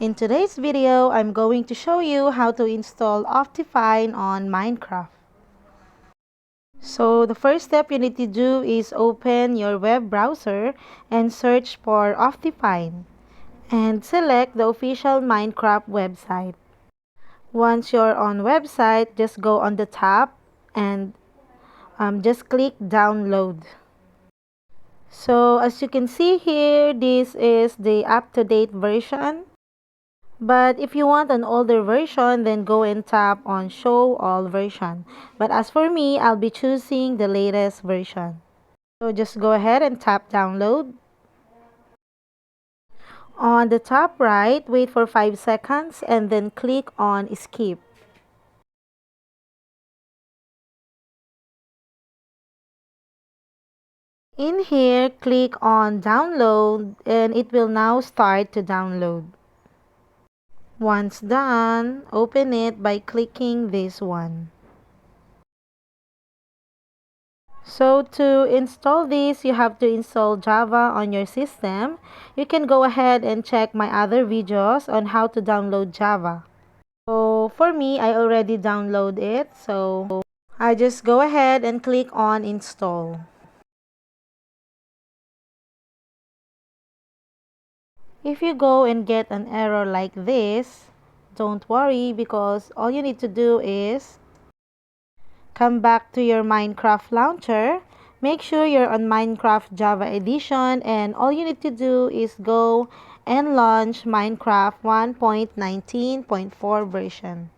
In today's video, I'm going to show you how to install Optifine on Minecraft. So the first step you need to do is open your web browser and search for Optifine and select the official Minecraft website. Once you're on website, just go on the top and just click download. So as you can see here, this is the up-to-date version. But if you want an older version, then go and tap on show all version. But as for me, I'll be choosing the latest version. So just go ahead and tap download. On the top right, wait for 5 seconds and then click on skip. In here, click on download and it will now start to download. Once done, open it by clicking this one. So to install this, you have to install Java on your system. You can go ahead and check my other videos on how to download Java. So for me, I already download it. So I just go ahead and click on install. If you go and get an error like this, don't worry because all you need to do is come back to your Minecraft launcher. Make sure you're on Minecraft Java Edition and all you need to do is go and launch Minecraft 1.19.4 version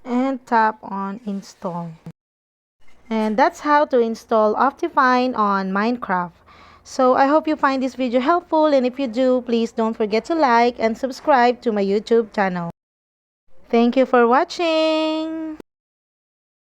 and tap on install. And that's how to install Optifine on Minecraft. So I hope you find this video helpful, and if you do, please don't forget to like and subscribe to my YouTube channel. Thank you for watching.